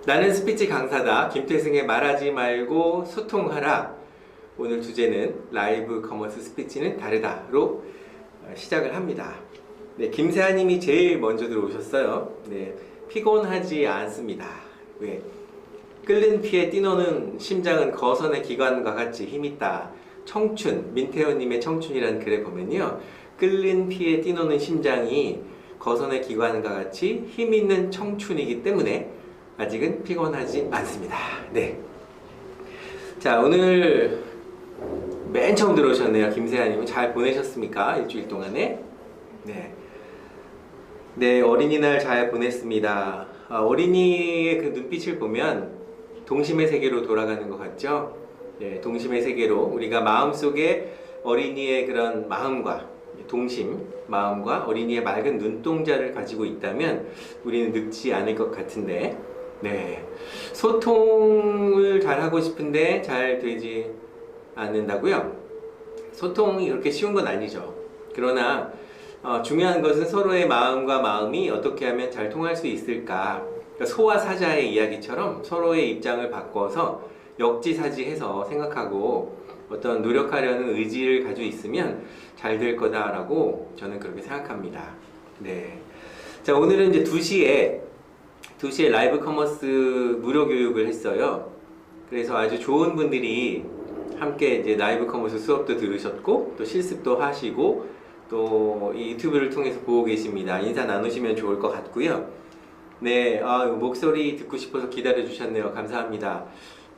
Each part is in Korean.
나는 스피치 강사다. 김태승의 말하지 말고 소통하라. 오늘 주제는 라이브 커머스 스피치는 다르다로 시작을 합니다. 네, 김세아님이 제일 먼저 들어오셨어요. 네, 피곤하지 않습니다. 왜? 끓는 피에 뛰노는 심장은 거선의 기관과 같이 힘있다. 청춘, 민태호님의 청춘이라는 글에 보면요, 끓는 피에 뛰노는 심장이 거선의 기관과 같이 힘있는 청춘이기 때문에 아직은 피곤하지 않습니다. 네. 자, 오늘 맨 처음 들어오셨네요. 김세아님은 잘 보내셨습니까? 일주일 동안에? 네. 네, 어린이날 잘 보냈습니다. 어린이의 그 눈빛을 보면 동심의 세계로 돌아가는 것 같죠? 네, 동심의 세계로 우리가 마음속에 어린이의 그런 마음과 동심, 마음과 어린이의 맑은 눈동자를 가지고 있다면 우리는 늙지 않을 것 같은데, 네, 소통을 잘 하고 싶은데 잘 되지 않는다고요? 소통이 그렇게 쉬운 건 아니죠. 그러나 중요한 것은 서로의 마음과 마음이 어떻게 하면 잘 통할 수 있을까. 그러니까 소와 사자의 이야기처럼 서로의 입장을 바꿔서 역지사지해서 생각하고 어떤 노력하려는 의지를 가지고 있으면 잘 될 거다라고 저는 그렇게 생각합니다. 네. 자, 오늘은 이제 2시에 라이브 커머스 무료 교육을 했어요. 그래서 아주 좋은 분들이 함께 이제 라이브 커머스 수업도 들으셨고 또 실습도 하시고 또 이 유튜브를 통해서 보고 계십니다. 인사 나누시면 좋을 것 같고요. 네, 목소리 듣고 싶어서 기다려 주셨네요. 감사합니다.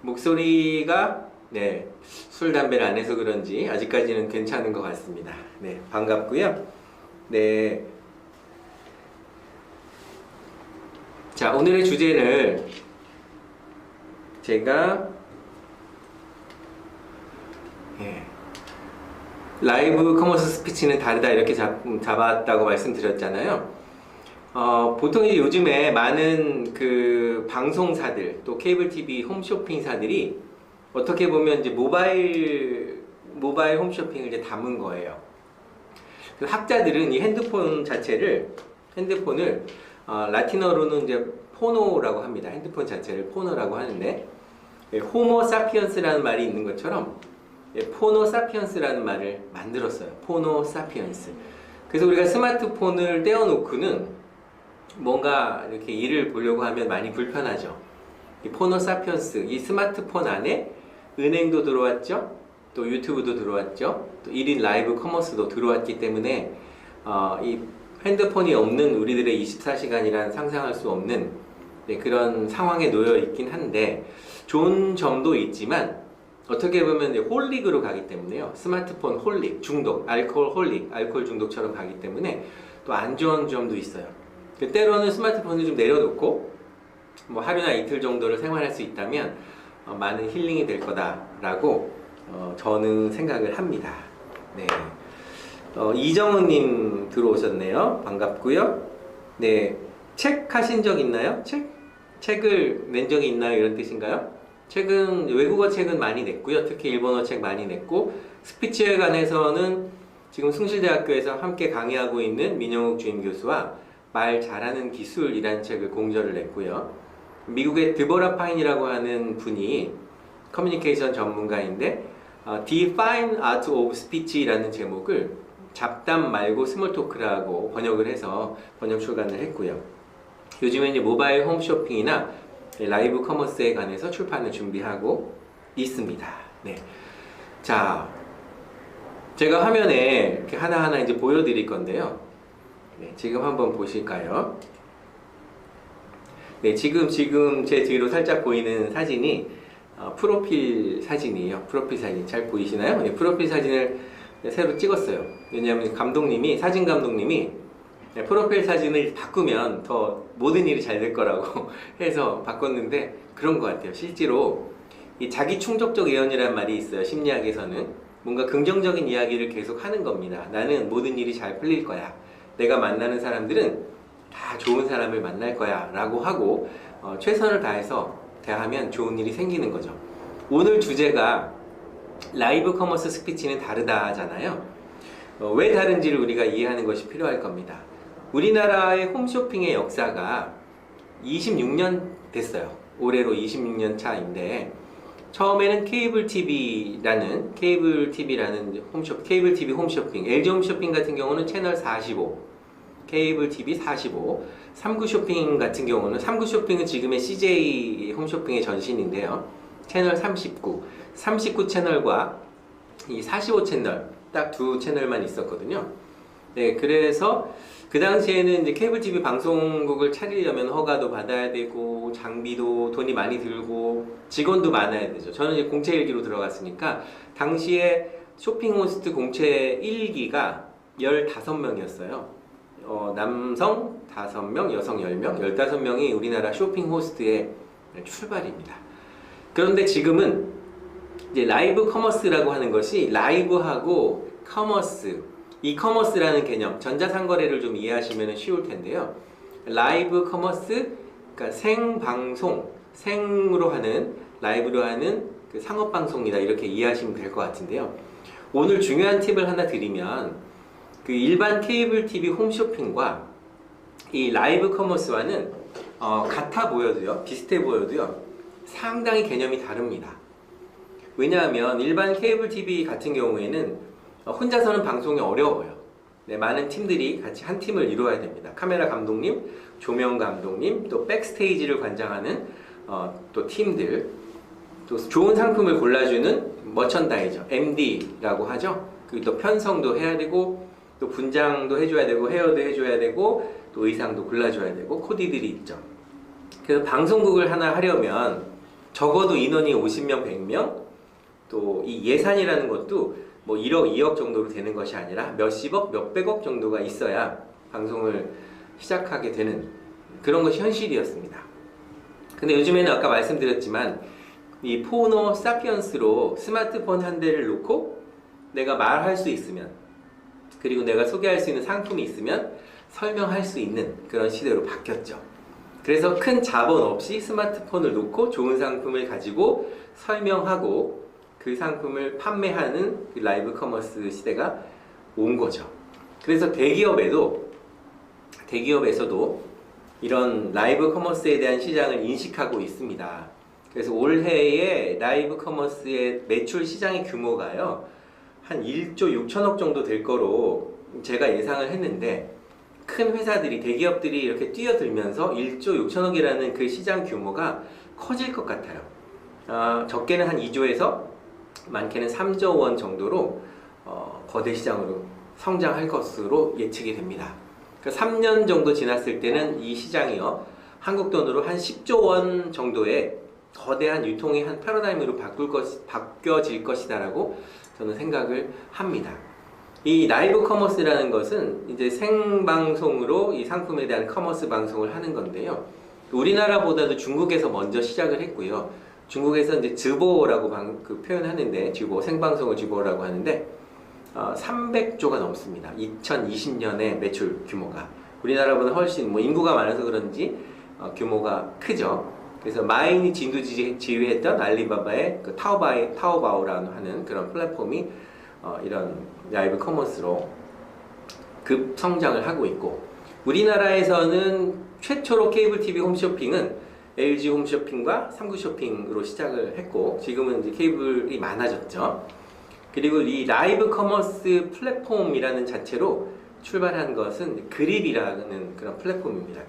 목소리가 네, 술, 담배를 안 해서 그런지 아직까지는 괜찮은 것 같습니다. 네, 반갑고요. 네. 자, 오늘의 주제를 제가 라이브 커머스 스피치는 다르다 이렇게 잡았다고 말씀드렸잖아요. 보통 이제 요즘에 많은 그 방송사들 또 케이블 TV 홈쇼핑사들이 어떻게 보면 이제 모바일 홈쇼핑을 이제 담은 거예요. 그 학자들은 이 핸드폰을 라틴어로는 이제 포노라고 합니다. 핸드폰 자체를 포노라고 하는데, 호모 사피언스라는 말이 있는 것처럼 포노 사피언스라는 말을 만들었어요. 포노 사피언스. 그래서 우리가 스마트폰을 떼어놓고는 뭔가 이렇게 일을 보려고 하면 많이 불편하죠. 이 포노 사피언스, 이 스마트폰 안에 은행도 들어왔죠. 또 유튜브도 들어왔죠. 또 1인 라이브 커머스도 들어왔기 때문에 이 핸드폰이 없는 우리들의 24시간이란 상상할 수 없는 그런 상황에 놓여 있긴 한데, 좋은 점도 있지만 어떻게 보면 홀릭으로 가기 때문에요. 스마트폰 홀릭, 중독, 알코올 중독처럼 가기 때문에 또 안 좋은 점도 있어요. 때로는 스마트폰을 좀 내려놓고 뭐 하루나 이틀 정도를 생활할 수 있다면 많은 힐링이 될 거다라고 저는 생각을 합니다. 네. 이정은님 들어오셨네요. 반갑고요. 네, 책 하신 적 있나요? 책을 낸 적이 있나요? 이런 뜻인가요? 외국어 책은 많이 냈고요. 특히 일본어 책 많이 냈고, 스피치에 관해서는 지금 숭실대학교에서 함께 강의하고 있는 민영욱 주임 교수와 말 잘하는 기술이라는 책을 공저를 냈고요. 미국의 드보라 파인이라고 하는 분이 커뮤니케이션 전문가인데, The Fine Art of Speech라는 제목을 잡담 말고 스몰 토크라고 번역을 해서 번역 출간을 했고요. 요즘에 이제 모바일 홈쇼핑이나 라이브 커머스에 관해서 출판을 준비하고 있습니다. 네. 자, 제가 화면에 이렇게 하나하나 이제 보여드릴 건데요. 네, 지금 한번 보실까요? 네, 지금 제 뒤로 살짝 보이는 사진이 프로필 사진이에요. 프로필 사진 잘 보이시나요? 네, 프로필 사진을 새로 찍었어요. 왜냐하면 사진 감독님이 프로필 사진을 바꾸면 더 모든 일이 잘 될 거라고 해서 바꿨는데, 그런 것 같아요. 실제로 이 자기 충족적 예언이라는 말이 있어요. 심리학에서는 뭔가 긍정적인 이야기를 계속 하는 겁니다. 나는 모든 일이 잘 풀릴 거야. 내가 만나는 사람들은 다 좋은 사람을 만날 거야 라고 하고 최선을 다해서 대하면 좋은 일이 생기는 거죠. 오늘 주제가 라이브 커머스 스피치는 다르다잖아요. 왜 다른지를 우리가 이해하는 것이 필요할 겁니다. 우리나라의 홈쇼핑의 역사가 26년 됐어요. 올해로 26년 차인데 처음에는 케이블 TV라는 케이블 TV 홈쇼핑, LG 홈쇼핑 같은 경우는 채널 45, 케이블 TV 45, 39 쇼핑 같은 경우는 39 쇼핑은 지금의 CJ 홈쇼핑의 전신인데요. 채널 39 채널과 이 45 채널 딱 두 채널만 있었거든요. 네, 그래서 그 당시에는 이제 케이블 TV 방송국을 차리려면 허가도 받아야 되고 장비도 돈이 많이 들고 직원도 많아야 되죠. 저는 이제 공채 1기로 들어갔으니까 당시에 쇼핑 호스트 공채 1기가 15명이었어요. 남성 5명, 여성 10명, 15명이 우리나라 쇼핑 호스트의 출발입니다. 그런데 지금은 이제 라이브 커머스라고 하는 것이 라이브하고 커머스, 이커머스라는 개념, 전자상거래를 좀 이해하시면 쉬울 텐데요. 라이브 커머스, 그러니까 생방송, 생으로 하는, 라이브로 하는 그 상업방송이다 이렇게 이해하시면 될 것 같은데요. 오늘 중요한 팁을 하나 드리면 그 일반 케이블 TV 홈쇼핑과 이 라이브 커머스와는 같아 보여도요, 비슷해 보여도요, 상당히 개념이 다릅니다. 왜냐하면 일반 케이블 TV 같은 경우에는 혼자서는 방송이 어려워요. 네, 많은 팀들이 같이 한 팀을 이루어야 됩니다. 카메라 감독님, 조명 감독님, 또 백스테이지를 관장하는 또 팀들, 또 좋은 상품을 골라주는 머천다이저, MD라고 하죠. 그리고 또 편성도 해야 되고, 또 분장도 해줘야 되고, 헤어도 해줘야 되고, 또 의상도 골라줘야 되고, 코디들이 있죠. 그래서 방송국을 하나 하려면 적어도 인원이 50명, 100명, 또 이 예산이라는 것도 뭐 1억, 2억 정도로 되는 것이 아니라 몇십억, 몇백억 정도가 있어야 방송을 시작하게 되는 그런 것이 현실이었습니다. 근데 요즘에는 아까 말씀드렸지만 이 포노 사피언스로 스마트폰 한 대를 놓고 내가 말할 수 있으면, 그리고 내가 소개할 수 있는 상품이 있으면 설명할 수 있는 그런 시대로 바뀌었죠. 그래서 큰 자본 없이 스마트폰을 놓고 좋은 상품을 가지고 설명하고 그 상품을 판매하는 그 라이브 커머스 시대가 온 거죠. 그래서 대기업에서도 이런 라이브 커머스에 대한 시장을 인식하고 있습니다. 그래서 올해의 라이브 커머스의 매출 시장의 규모가요, 한 1조 6천억 정도 될 거로 제가 예상을 했는데, 큰 회사들이, 대기업들이 이렇게 뛰어들면서 1조 6천억이라는 그 시장 규모가 커질 것 같아요. 적게는 한 2조에서 많게는 3조 원 정도로 거대 시장으로 성장할 것으로 예측이 됩니다. 그러니까 3년 정도 지났을 때는 이 시장이요, 한국 돈으로 한 10조 원 정도의 거대한 유통의 한 패러다임으로 바뀌어질 것이다라고 저는 생각을 합니다. 이 라이브 커머스라는 것은 이제 생방송으로 이 상품에 대한 커머스 방송을 하는 건데요. 우리나라보다도 중국에서 먼저 시작을 했고요. 중국에서 이제 즈보라고 표현하는데, 생방송을 즈보라고 하는데 300조가 넘습니다. 2020년에 매출 규모가 우리나라보다 훨씬 인구가 많아서 그런지 규모가 크죠. 그래서 마인이 진두지휘했던 알리바바의 그 타오바오라는 하는 그런 플랫폼이 이런 라이브 커머스로 급 성장을 하고 있고, 우리나라에서는 최초로 케이블 TV 홈쇼핑은 LG 홈쇼핑과 39 쇼핑으로 시작을 했고, 지금은 이제 케이블이 많아졌죠. 그리고 이 라이브 커머스 플랫폼이라는 자체로 출발한 것은 그립이라는 그런 플랫폼입니다.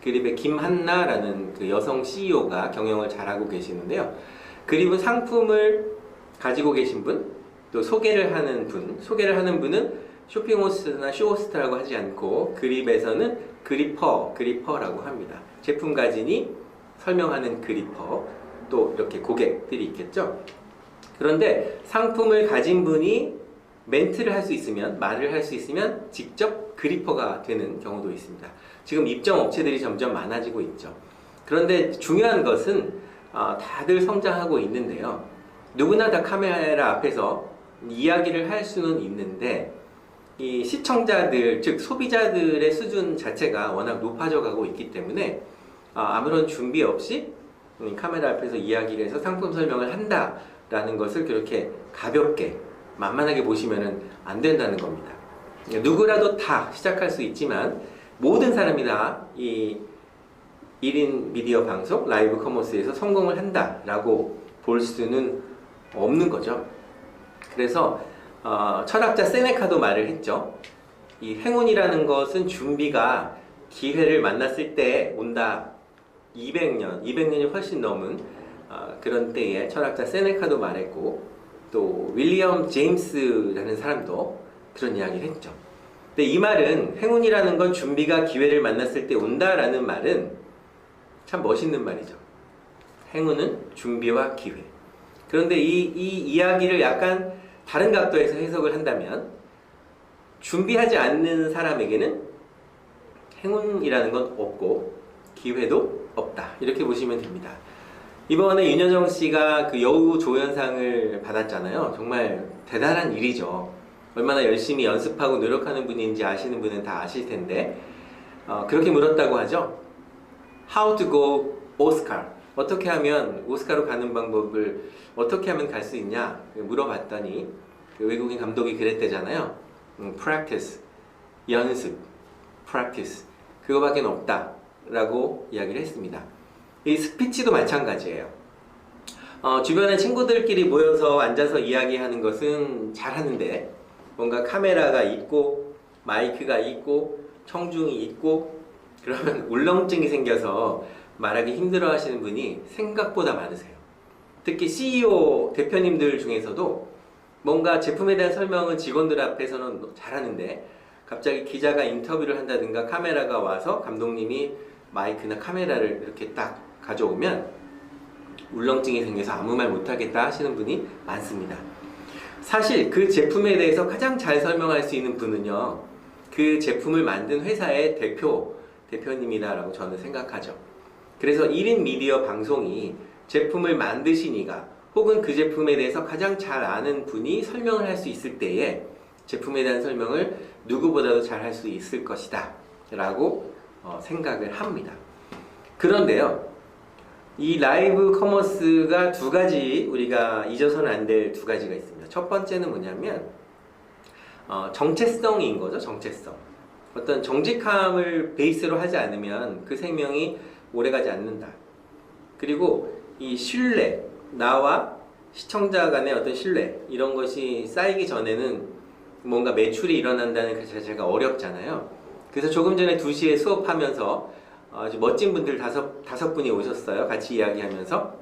그립의 김한나라는 그 여성 CEO가 경영을 잘하고 계시는데요. 그립은 상품을 가지고 계신 분, 또 소개를 하는 분은 쇼핑호스트나 쇼호스트라고 하지 않고 그립에서는 그리퍼라고 합니다. 제품 가진이 설명하는 그리퍼, 또 이렇게 고객들이 있겠죠. 그런데 상품을 가진 분이 멘트를 할 수 있으면, 말을 할 수 있으면 직접 그리퍼가 되는 경우도 있습니다. 지금 입점 업체들이 점점 많아지고 있죠. 그런데 중요한 것은 다들 성장하고 있는데요. 누구나 다 카메라 앞에서 이야기를 할 수는 있는데, 이 시청자들, 즉 소비자들의 수준 자체가 워낙 높아져 가고 있기 때문에 아무런 준비 없이 카메라 앞에서 이야기를 해서 상품 설명을 한다라는 것을 그렇게 가볍게 만만하게 보시면 안 된다는 겁니다. 누구라도 다 시작할 수 있지만 모든 사람이 다 이 1인 미디어 방송, 라이브 커머스에서 성공을 한다라고 볼 수는 없는 거죠. 그래서 철학자 세네카도 말을 했죠. 이 행운이라는 것은 준비가 기회를 만났을 때 온다. 200년이 훨씬 넘은 그런 때에 철학자 세네카도 말했고, 또 윌리엄 제임스라는 사람도 그런 이야기를 했죠. 근데 이 말은, 행운이라는 건 준비가 기회를 만났을 때 온다라는 말은 참 멋있는 말이죠. 행운은 준비와 기회. 그런데 이 이야기를 약간 다른 각도에서 해석을 한다면, 준비하지 않는 사람에게는 행운이라는 건 없고 기회도 없다, 이렇게 보시면 됩니다. 이번에 윤여정 씨가 그 여우 조연상을 받았잖아요. 정말 대단한 일이죠. 얼마나 열심히 연습하고 노력하는 분인지 아시는 분은 다 아실 텐데, 그렇게 물었다고 하죠. How to go Oscar? 어떻게 하면 오스카로 가는 방법을 어떻게 하면 갈 수 있냐 물어봤더니, 그 외국인 감독이 그랬대잖아요. Practice, 연습, practice, 그거밖에 없다 라고 이야기를 했습니다. 이 스피치도 마찬가지예요. 주변에 친구들끼리 모여서 앉아서 이야기하는 것은 잘하는데, 뭔가 카메라가 있고 마이크가 있고 청중이 있고 그러면 울렁증이 생겨서 말하기 힘들어 하시는 분이 생각보다 많으세요. 특히 CEO 대표님들 중에서도 뭔가 제품에 대한 설명은 직원들 앞에서는 잘하는데, 갑자기 기자가 인터뷰를 한다든가 카메라가 와서 감독님이 마이크나 카메라를 이렇게 딱 가져오면 울렁증이 생겨서 아무 말 못하겠다 하시는 분이 많습니다. 사실 그 제품에 대해서 가장 잘 설명할 수 있는 분은요, 그 제품을 만든 회사의 대표님이다라고 저는 생각하죠. 그래서 1인 미디어 방송이 제품을 만드신 이가, 혹은 그 제품에 대해서 가장 잘 아는 분이 설명을 할 수 있을 때에 제품에 대한 설명을 누구보다도 잘 할 수 있을 것이다 라고 생각을 합니다. 그런데요, 이 라이브 커머스가 두 가지, 우리가 잊어서는 안 될 두 가지가 있습니다. 첫 번째는 뭐냐면 정체성인 거죠. 정체성. 어떤 정직함을 베이스로 하지 않으면 그 생명이 오래가지 않는다. 그리고 이 신뢰, 나와 시청자 간의 어떤 신뢰, 이런 것이 쌓이기 전에는 뭔가 매출이 일어난다는 그 자체가 어렵잖아요. 그래서 조금 전에 2시에 수업하면서 아주 멋진 분들 다섯 분이 오셨어요. 같이 이야기하면서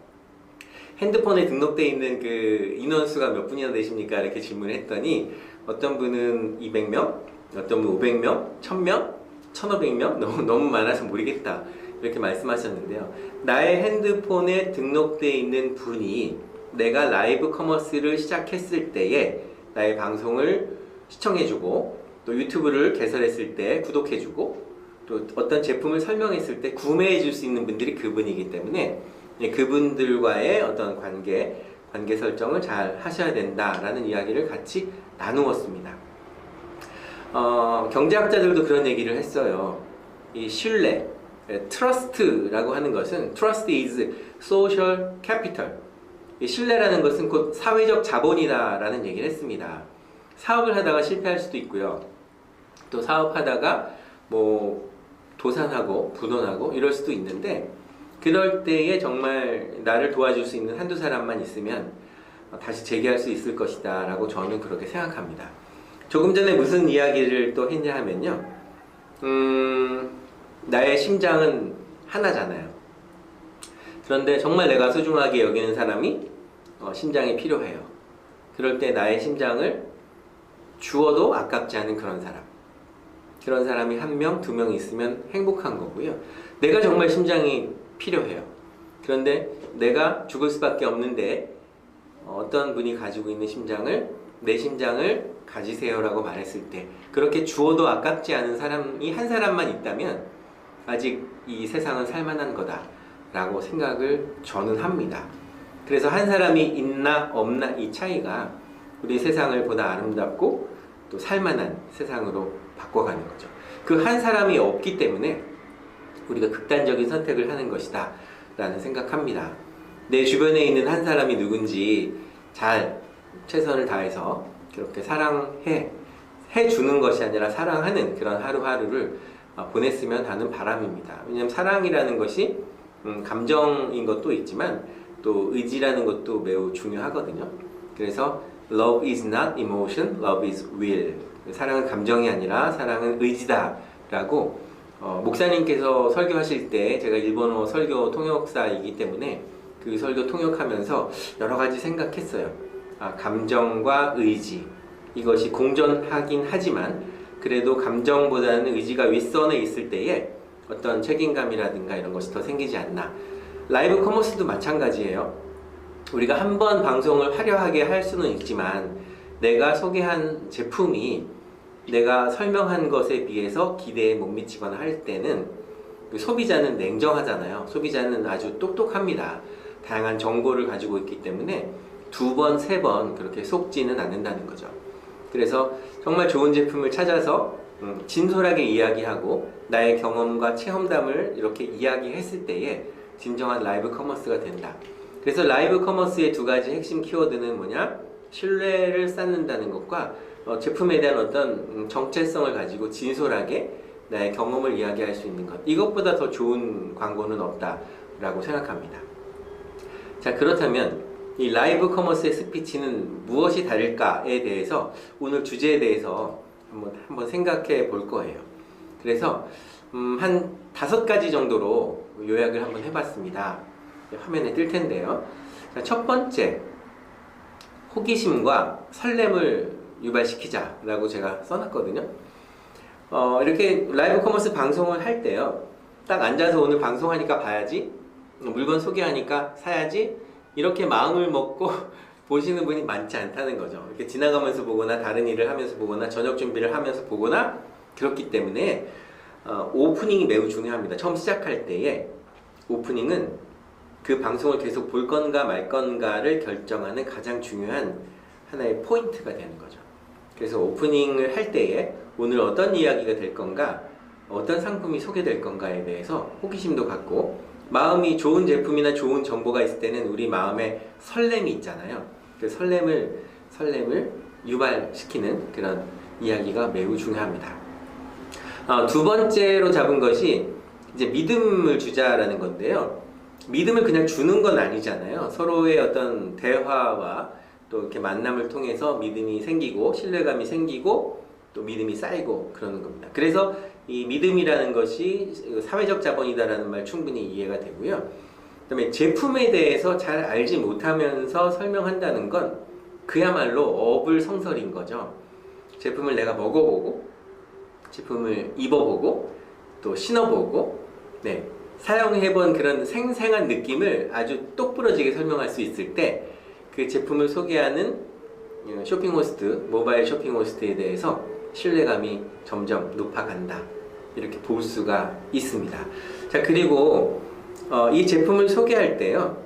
핸드폰에 등록되어 있는 그 인원수가 몇 분이나 되십니까? 이렇게 질문을 했더니, 어떤 분은 200명, 어떤 분 500명, 1000명, 1500명? 너무 많아서 모르겠다 이렇게 말씀하셨는데요. 나의 핸드폰에 등록되어 있는 분이 내가 라이브 커머스를 시작했을 때에 나의 방송을 시청해주고, 또 유튜브를 개설했을 때 구독해주고, 또 어떤 제품을 설명했을 때 구매해 줄 수 있는 분들이 그분이기 때문에 그분들과의 어떤 관계 설정을 잘 하셔야 된다라는 이야기를 같이 나누었습니다. 경제학자들도 그런 얘기를 했어요. 이 신뢰, trust라고 하는 것은, trust is social capital, 이 신뢰라는 것은 곧 사회적 자본이다라는 얘기를 했습니다. 사업을 하다가 실패할 수도 있고요, 또 사업하다가 뭐 도산하고 분원하고 이럴 수도 있는데, 그럴 때에 정말 나를 도와줄 수 있는 한두 사람만 있으면 다시 재기할 수 있을 것이다 라고 저는 그렇게 생각합니다. 조금 전에 무슨 이야기를 또 했냐 하면요, 나의 심장은 하나잖아요. 그런데 정말 내가 소중하게 여기는 사람이 심장이 필요해요. 그럴 때 나의 심장을 주어도 아깝지 않은 그런 사람이 1명, 2명 있으면 행복한 거고요. 내가 정말 심장이 필요해요. 그런데 내가 죽을 수밖에 없는데 어떤 분이 가지고 있는 심장을, 내 심장을 가지세요 라고 말했을 때, 그렇게 주어도 아깝지 않은 사람이 한 사람만 있다면 아직 이 세상은 살만한 거다 라고 생각을 저는 합니다. 그래서 한 사람이 있나 없나 이 차이가 우리 세상을 보다 아름답고 또 살만한 세상으로 바꿔가는 거죠. 그 한 사람이 없기 때문에 우리가 극단적인 선택을 하는 것이다 라는 생각합니다. 내 주변에 있는 한 사람이 누군지 잘 최선을 다해서 그렇게 사랑해 주는 것이 아니라 사랑하는 그런 하루하루를 보냈으면 하는 바람입니다. 왜냐하면 사랑이라는 것이 감정인 것도 있지만 또 의지라는 것도 매우 중요하거든요. 그래서 Love is not emotion, love is will. 사랑은 감정이 아니라 사랑은 의지다라고 목사님께서 설교하실 때 제가 일본어 설교 통역사이기 때문에 그 설교 통역하면서 여러 가지 생각했어요. 감정과 의지 이것이 공존하긴 하지만 그래도 감정보다는 의지가 윗선에 있을 때에 어떤 책임감이라든가 이런 것이 더 생기지 않나. 라이브 커머스도 마찬가지예요. 우리가 한 번 방송을 화려하게 할 수는 있지만 내가 소개한 제품이 내가 설명한 것에 비해서 기대에 못 미치거나 할 때는 소비자는 냉정하잖아요. 소비자는 아주 똑똑합니다. 다양한 정보를 가지고 있기 때문에 두 번, 세 번 그렇게 속지는 않는다는 거죠. 그래서 정말 좋은 제품을 찾아서 진솔하게 이야기하고 나의 경험과 체험담을 이렇게 이야기했을 때에 진정한 라이브 커머스가 된다. 그래서 라이브 커머스의 두 가지 핵심 키워드는 뭐냐? 신뢰를 쌓는다는 것과 제품에 대한 어떤 정체성을 가지고 진솔하게 나의 경험을 이야기할 수 있는 것. 이것보다 더 좋은 광고는 없다라고 생각합니다. 자, 그렇다면 이 라이브 커머스의 스피치는 무엇이 다를까에 대해서 오늘 주제에 대해서 한번 생각해 볼 거예요. 그래서 한 5가지 정도로 요약을 한번 해봤습니다. 화면에 뜰 텐데요. 자, 첫 번째, 호기심과 설렘을 유발시키자라고 제가 써놨거든요. 이렇게 라이브 커머스 방송을 할 때요, 딱 앉아서 오늘 방송하니까 봐야지, 물건 소개하니까 사야지, 이렇게 마음을 먹고 보시는 분이 많지 않다는 거죠. 이렇게 지나가면서 보거나 다른 일을 하면서 보거나 저녁 준비를 하면서 보거나 그렇기 때문에 오프닝이 매우 중요합니다. 처음 시작할 때에 오프닝은 그 방송을 계속 볼 건가 말 건가를 결정하는 가장 중요한 하나의 포인트가 되는 거죠. 그래서 오프닝을 할 때에 오늘 어떤 이야기가 될 건가, 어떤 상품이 소개될 건가에 대해서 호기심도 갖고, 마음이 좋은 제품이나 좋은 정보가 있을 때는 우리 마음에 설렘이 있잖아요. 그 설렘을 유발시키는 그런 이야기가 매우 중요합니다. 두 번째로 잡은 것이 이제 믿음을 주자라는 건데요. 믿음을 그냥 주는 건 아니잖아요. 서로의 어떤 대화와 또 이렇게 만남을 통해서 믿음이 생기고 신뢰감이 생기고 또 믿음이 쌓이고 그러는 겁니다. 그래서 이 믿음이라는 것이 사회적 자본이다라는 말 충분히 이해가 되고요. 그다음에 제품에 대해서 잘 알지 못하면서 설명한다는 건 그야말로 어불성설인 거죠. 제품을 내가 먹어보고 제품을 입어보고 또 신어보고 사용해본 그런 생생한 느낌을 아주 똑부러지게 설명할 수 있을 때 그 제품을 소개하는 쇼핑 호스트, 모바일 쇼핑 호스트에 대해서 신뢰감이 점점 높아간다. 이렇게 볼 수가 있습니다. 자, 그리고 이 제품을 소개할 때요,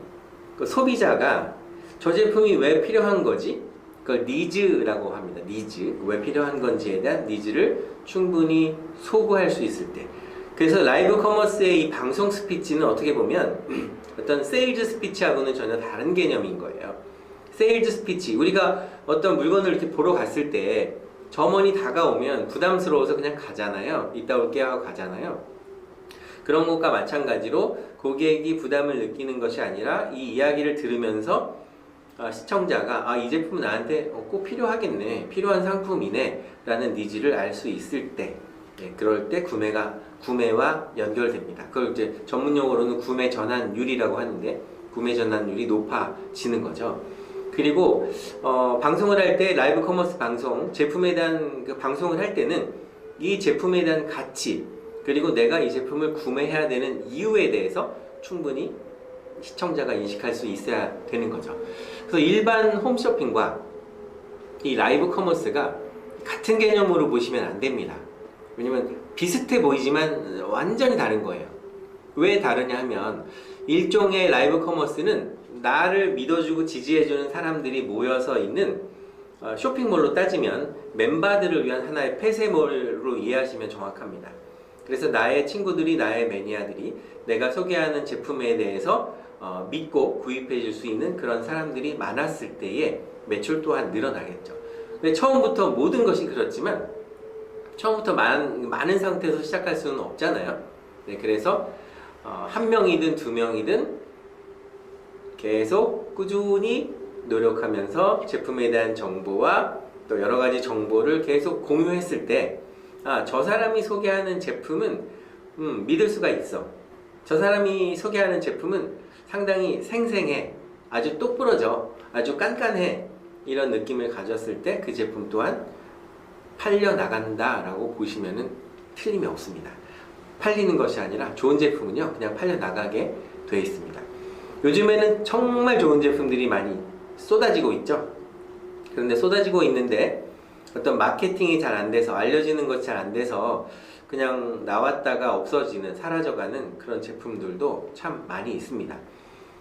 그 소비자가 저 제품이 왜 필요한 거지? 그걸 니즈라고 합니다. 니즈. 왜 필요한 건지에 대한 니즈를 충분히 소구할 수 있을 때. 그래서 라이브 커머스의 이 방송 스피치는 어떻게 보면 어떤 세일즈 스피치하고는 전혀 다른 개념인 거예요. 세일즈 스피치, 우리가 어떤 물건을 이렇게 보러 갔을 때 점원이 다가오면 부담스러워서 그냥 가잖아요. 이따 올게 하고 가잖아요. 그런 것과 마찬가지로 고객이 부담을 느끼는 것이 아니라 이 이야기를 들으면서 시청자가 이 제품은 나한테 꼭 필요하겠네, 필요한 상품이네 라는 니즈를 알 수 있을 때, 그럴 때 구매와 연결됩니다. 그걸 이제 전문용어로는 구매 전환율이라고 하는데, 구매 전환율이 높아지는 거죠. 그리고 방송을 할 때, 라이브 커머스 방송, 제품에 대한 그 방송을 할 때는 이 제품에 대한 가치, 그리고 내가 이 제품을 구매해야 되는 이유에 대해서 충분히 시청자가 인식할 수 있어야 되는 거죠. 그래서 일반 홈쇼핑과 이 라이브 커머스가 같은 개념으로 보시면 안 됩니다. 왜냐면 비슷해 보이지만 완전히 다른 거예요. 왜 다르냐 하면, 일종의 라이브 커머스는 나를 믿어주고 지지해주는 사람들이 모여서 있는 쇼핑몰로 따지면 멤버들을 위한 하나의 폐쇄몰로 이해하시면 정확합니다. 그래서 나의 친구들이, 나의 매니아들이 내가 소개하는 제품에 대해서 믿고 구입해 줄 수 있는 그런 사람들이 많았을 때에 매출 또한 늘어나겠죠. 근데 처음부터 모든 것이 그렇지만 처음부터 많은 상태에서 시작할 수는 없잖아요. 네, 그래서 한 명이든 두 명이든 계속 꾸준히 노력하면서 제품에 대한 정보와 또 여러 가지 정보를 계속 공유했을 때, 저 사람이 소개하는 제품은 믿을 수가 있어. 저 사람이 소개하는 제품은 상당히 생생해. 아주 똑부러져. 아주 깐깐해. 이런 느낌을 가졌을 때 그 제품 또한 팔려 나간다라고 보시면은 틀림이 없습니다. 팔리는 것이 아니라 좋은 제품은요, 그냥 팔려 나가게 되어 있습니다. 요즘에는 정말 좋은 제품들이 많이 쏟아지고 있죠. 그런데 쏟아지고 있는데 어떤 마케팅이 잘 안 돼서, 알려지는 것이 잘 안 돼서 그냥 나왔다가 없어지는, 사라져가는 그런 제품들도 참 많이 있습니다.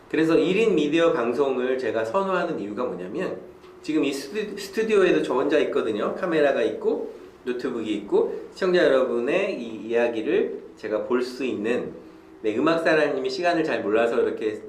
그래서 1인 미디어 방송을 제가 선호하는 이유가 뭐냐면, 지금 이 스튜디오에도 저 혼자 있거든요. 카메라가 있고 노트북이 있고 시청자 여러분의 이 이야기를 제가 볼 수 있는, 네, 음악사라님이 시간을 잘 몰라서 이렇게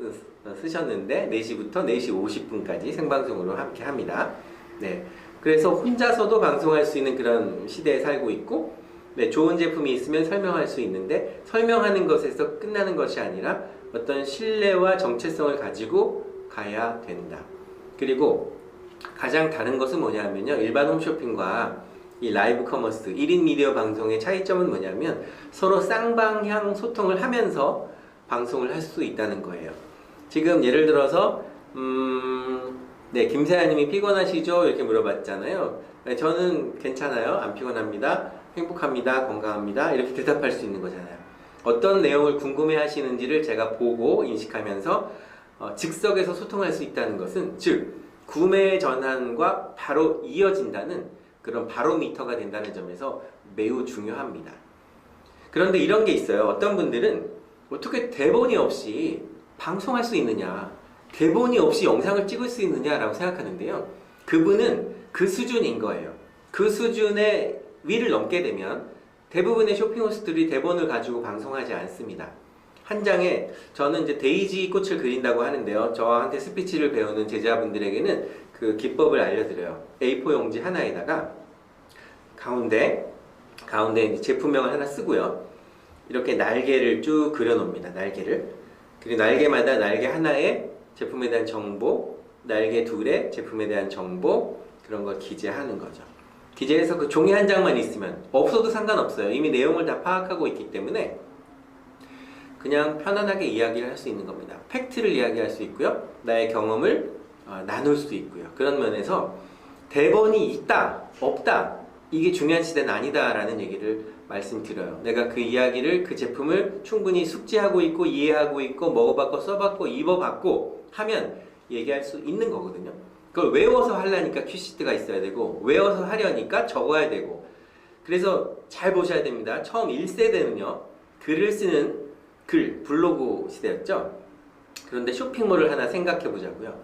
쓰셨는데 4시부터 4시 50분까지 생방송으로 함께 합니다. 네, 그래서 혼자서도 방송할 수 있는 그런 시대에 살고 있고, 네, 좋은 제품이 있으면 설명할 수 있는데, 설명하는 것에서 끝나는 것이 아니라 어떤 신뢰와 정체성을 가지고 가야 된다. 그리고 가장 다른 것은 뭐냐면요, 일반 홈쇼핑과 이 라이브 커머스 1인 미디어 방송의 차이점은 뭐냐면, 서로 쌍방향 소통을 하면서 방송을 할 수 있다는 거예요. 지금 예를 들어서 네, 김세아님이 피곤하시죠? 이렇게 물어봤잖아요. 네, 저는 괜찮아요. 안 피곤합니다. 행복합니다. 건강합니다. 이렇게 대답할 수 있는 거잖아요. 어떤 내용을 궁금해 하시는지를 제가 보고 인식하면서 즉석에서 소통할 수 있다는 것은, 즉 구매 전환과 바로 이어진다는 그런 바로미터가 된다는 점에서 매우 중요합니다. 그런데 이런 게 있어요. 어떤 분들은 어떻게 대본이 없이 방송할 수 있느냐, 대본이 없이 영상을 찍을 수 있느냐라고 생각하는데요. 그분은 그 수준인 거예요. 그 수준의 위를 넘게 되면 대부분의 쇼핑호스트들이 대본을 가지고 방송하지 않습니다. 한 장에, 저는 이제 데이지 꽃을 그린다고 하는데요. 저한테 스피치를 배우는 제자분들에게는 그 기법을 알려드려요. A4 용지 하나에다가 가운데 제품명을 하나 쓰고요. 이렇게 날개를 쭉 그려놓습니다. 날개를. 그리고 날개마다 날개 하나에 제품에 대한 정보, 날개 둘에 제품에 대한 정보, 그런 걸 기재하는 거죠. 기재해서 그 종이 한 장만 있으면, 없어도 상관없어요. 이미 내용을 다 파악하고 있기 때문에 그냥 편안하게 이야기를 할 수 있는 겁니다. 팩트를 이야기할 수 있고요. 나의 경험을 나눌 수 있고요. 그런 면에서 대본이 있다, 없다, 이게 중요한 시대는 아니다라는 얘기를 말씀드려요. 내가 그 이야기를, 그 제품을 충분히 숙지하고 있고 이해하고 있고 먹어봤고 써봤고 입어봤고 하면 얘기할 수 있는 거거든요. 그걸 외워서 하려니까 큐시트가 있어야 되고, 외워서 하려니까 적어야 되고. 그래서 잘 보셔야 됩니다. 처음 1세대는요 글을 쓰는 블로그 시대였죠. 그런데 쇼핑몰을 하나 생각해 보자고요.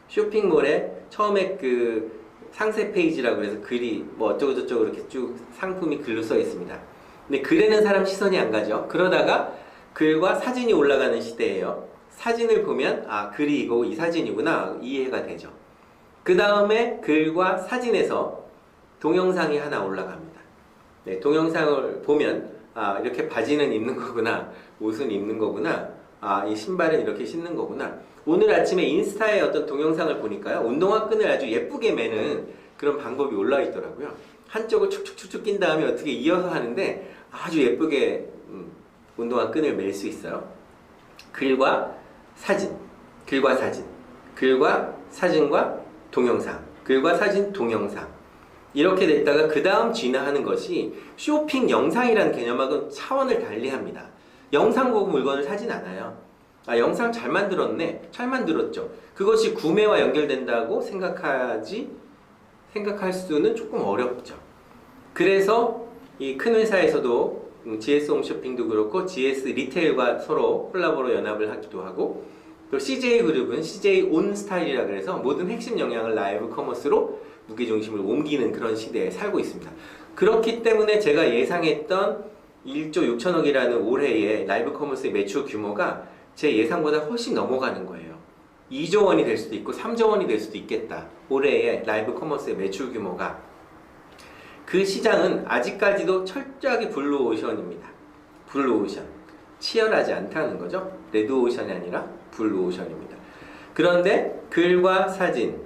쇼핑몰에 처음에 그 상세 페이지라고 해서 글이 뭐 어쩌고저쩌고 이렇게 쭉 상품이 글로 써 있습니다. 근데 글에는 사람 시선이 안 가죠. 그러다가 글과 사진이 올라가는 시대예요. 사진을 보면 글이 이거 이 사진이구나 이해가 되죠. 그 다음에 글과 사진에서 동영상이 하나 올라갑니다. 네, 동영상을 보면 이렇게 바지는 입는 거구나, 옷은 입는 거구나, 이 신발은 이렇게 신는 거구나. 오늘 아침에 인스타에 어떤 동영상을 보니까요, 운동화 끈을 아주 예쁘게 매는 그런 방법이 올라와 있더라고요. 한쪽을 축축축축 낀 다음에 어떻게 이어서 하는데 아주 예쁘게 운동화 끈을 맬 수 있어요. 글과 사진, 글과 사진, 글과 사진과 동영상, 글과 사진, 동영상, 이렇게 됐다가 그 다음 진화하는 것이 쇼핑 영상이라는 개념하고는 차원을 달리합니다. 영상 보고 물건을 사진 않아요. 영상 잘 만들었네, 잘 만들었죠. 그것이 구매와 연결된다고 생각할 수는 조금 어렵죠. 그래서 이 큰 회사에서도 GS 홈쇼핑도 그렇고 GS 리테일과 서로 콜라보로 연합을 하기도 하고, 또 CJ 그룹은 CJ 온 스타일이라 그래서 모든 핵심 역량을 라이브 커머스로 무게중심을 옮기는 그런 시대에 살고 있습니다. 그렇기 때문에 제가 예상했던 1조 6천억이라는 올해의 라이브 커머스의 매출 규모가 제 예상보다 훨씬 넘어가는 거예요. 2조 원이 될 수도 있고 3조 원이 될 수도 있겠다. 올해의 라이브 커머스의 매출 규모가. 그 시장은 아직까지도 철저하게 블루오션입니다. 블루오션. 치열하지 않다는 거죠. 레드오션이 아니라 블루오션입니다. 그런데 글과 사진과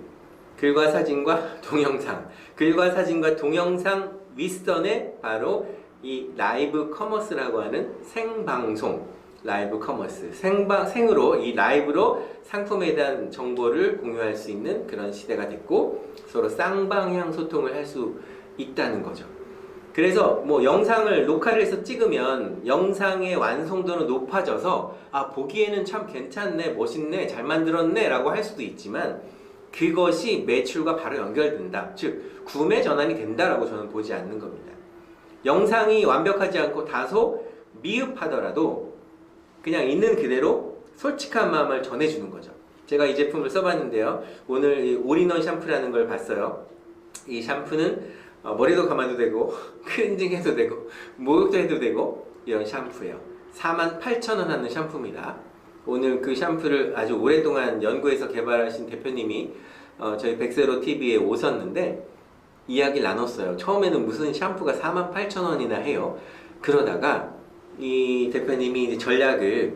동영상, 글과 사진과 동영상 윗선에 바로 이 라이브 커머스라고 하는 생방송, 라이브 커머스, 생으로 이 라이브로 상품에 대한 정보를 공유할 수 있는 그런 시대가 됐고 서로 쌍방향 소통을 할 수 있다는 거죠. 그래서 뭐 영상을 녹화를 해서 찍으면 영상의 완성도는 높아져서 아 보기에는 참 괜찮네, 멋있네, 잘 만들었네 라고 할 수도 있지만 그것이 매출과 바로 연결된다, 즉 구매 전환이 된다라고 저는 보지 않는 겁니다. 영상이 완벽하지 않고 다소 미흡하더라도 그냥 있는 그대로 솔직한 마음을 전해주는 거죠. 제가 이 제품을 써봤는데요, 오늘 이 올인원 샴푸라는 걸 봤어요. 이 샴푸는 머리도 감아도 되고 클렌징 해도 되고 목욕도 해도 되고 이런 샴푸예요. 48,000원 하는 샴푸입니다. 오늘 그 샴푸를 아주 오랫동안 연구해서 개발하신 대표님이 저희 백세로 TV에 오셨는데 이야기를 나눴어요. 처음에는 무슨 샴푸가 48,000원이나 해요. 그러다가 이 대표님이 이제 전략을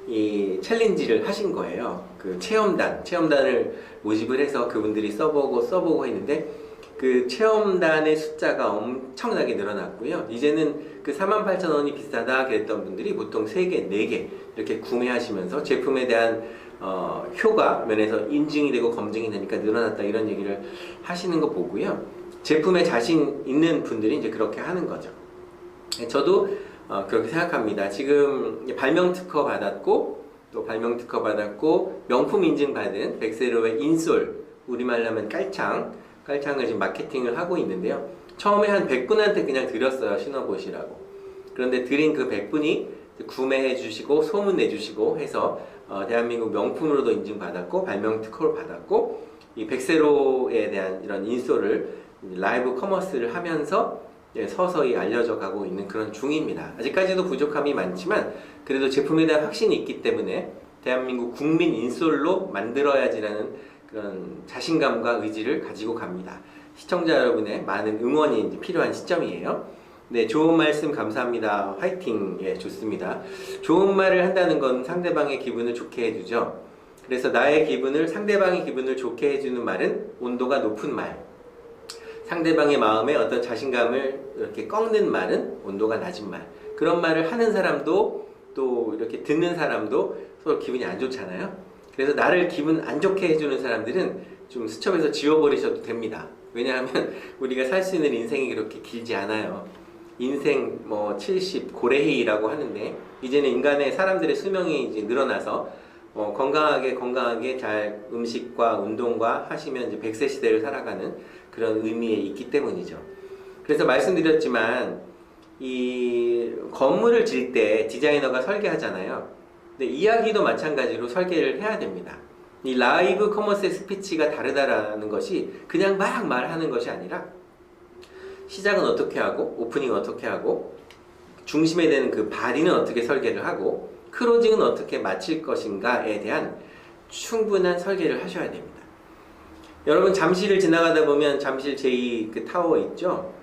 이 챌린지를 하신 거예요. 그 체험단을 모집을 해서 그분들이 써보고 했는데 그 체험단의 숫자가 엄청나게 늘어났고요. 이제는 그 48,000원이 비싸다 그랬던 분들이 보통 3개, 4개 이렇게 구매하시면서 제품에 대한 효과 면에서 인증이 되고 검증이 되니까 늘어났다 이런 얘기를 하시는 거 보고요. 제품에 자신 있는 분들이 이제 그렇게 하는 거죠. 저도 그렇게 생각합니다. 지금 발명 특허 받았고 또 발명 특허 받았고 명품 인증 받은 백세로의 인솔, 우리말로 하면 깔창을 지금 마케팅을 하고 있는데요. 처음에 한 100분한테 그냥 드렸어요. 신어보시라고. 그런데 드린 그 100분이 구매해 주시고 소문 내주시고 해서 대한민국 명품으로도 인증받았고 발명 특허를 받았고 이 백세로에 대한 이런 인솔을 라이브 커머스를 하면서 서서히 알려져 가고 있는 그런 중입니다. 아직까지도 부족함이 많지만 그래도 제품에 대한 확신이 있기 때문에 대한민국 국민 인솔로 만들어야지라는 그런 자신감과 의지를 가지고 갑니다. 시청자 여러분의 많은 응원이 이제 필요한 시점이에요. 네, 좋은 말씀 감사합니다. 화이팅. 예, 좋습니다. 좋은 말을 한다는 건 상대방의 기분을 좋게 해주죠. 그래서 나의 기분을, 상대방의 기분을 좋게 해주는 말은 온도가 높은 말. 상대방의 마음에 어떤 자신감을 이렇게 꺾는 말은 온도가 낮은 말. 그런 말을 하는 사람도 또 이렇게 듣는 사람도 서로 기분이 안 좋잖아요. 그래서 나를 기분 안 좋게 해주는 사람들은 좀 수첩에서 지워버리셔도 됩니다. 왜냐하면 우리가 살 수 있는 인생이 그렇게 길지 않아요. 인생 뭐 70 고래해이라고 하는데 이제는 인간의 사람들의 수명이 이제 늘어나서 건강하게 잘 음식과 운동과 하시면 이제 100세 시대를 살아가는 그런 의미에 있기 때문이죠. 그래서 말씀드렸지만 이 건물을 지을 때 디자이너가 설계하잖아요. 근데 이야기도 마찬가지로 설계를 해야 됩니다. 이 라이브 커머스의 스피치가 다르다라는 것이 그냥 막 말하는 것이 아니라 시작은 어떻게 하고 오프닝은 어떻게 하고 중심에 되는 그 바디는 어떻게 설계를 하고 클로징은 어떻게 마칠 것인가에 대한 충분한 설계를 하셔야 됩니다. 여러분 잠실을 지나가다 보면 잠실 제2 그 타워 있죠?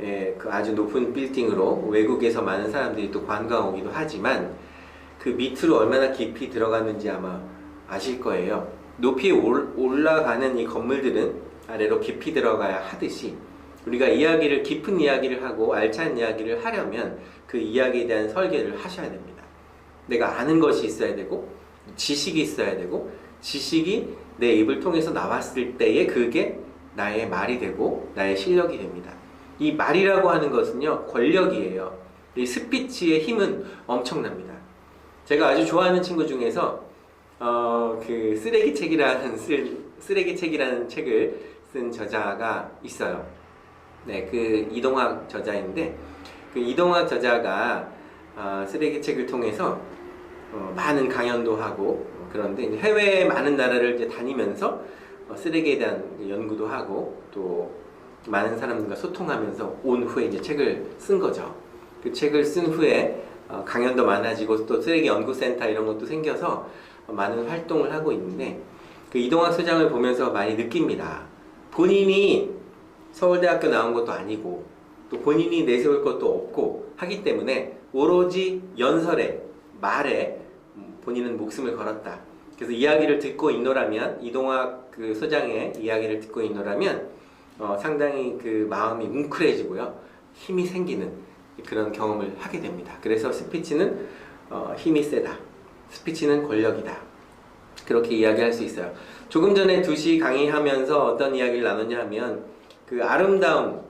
예, 그 아주 높은 빌딩으로 외국에서 많은 사람들이 또 관광 오기도 하지만 그 밑으로 얼마나 깊이 들어갔는지 아마 아실 거예요. 높이 올라가는 이 건물들은 아래로 깊이 들어가야 하듯이 우리가 깊은 이야기를 하고 알찬 이야기를 하려면 그 이야기에 대한 설계를 하셔야 됩니다. 내가 아는 것이 있어야 되고 지식이 있어야 되고 지식이 내 입을 통해서 나왔을 때에 그게 나의 말이 되고 나의 실력이 됩니다. 이 말이라고 하는 것은요 권력이에요. 이 스피치의 힘은 엄청납니다. 제가 아주 좋아하는 친구 중에서 그 쓰레기책이라는 책을 쓴 저자가 있어요. 네, 그 이동학 저자인데 그 이동학 저자가 쓰레기책을 통해서 많은 강연도 하고 그런데 이제 해외 많은 나라를 이제 다니면서 쓰레기에 대한 연구도 하고 또 많은 사람들과 소통하면서 온 후에 이제 책을 쓴 거죠. 그 책을 쓴 후에 강연도 많아지고 또 쓰레기 연구센터 이런 것도 생겨서 많은 활동을 하고 있는데 그 이동학 소장을 보면서 많이 느낍니다. 본인이 서울대학교 나온 것도 아니고 또 본인이 내세울 것도 없고 하기 때문에 오로지 연설에 말에 본인은 목숨을 걸었다. 그래서 이야기를 듣고 있노라면 이동학 그 소장의 이야기를 듣고 있노라면 상당히 그 마음이 뭉클해지고요. 힘이 생기는 그런 경험을 하게 됩니다. 그래서 스피치는 힘이 세다. 스피치는 권력이다. 그렇게 이야기할 수 있어요. 조금 전에 2시 강의하면서 어떤 이야기를 나눴냐 하면 그 아름다움,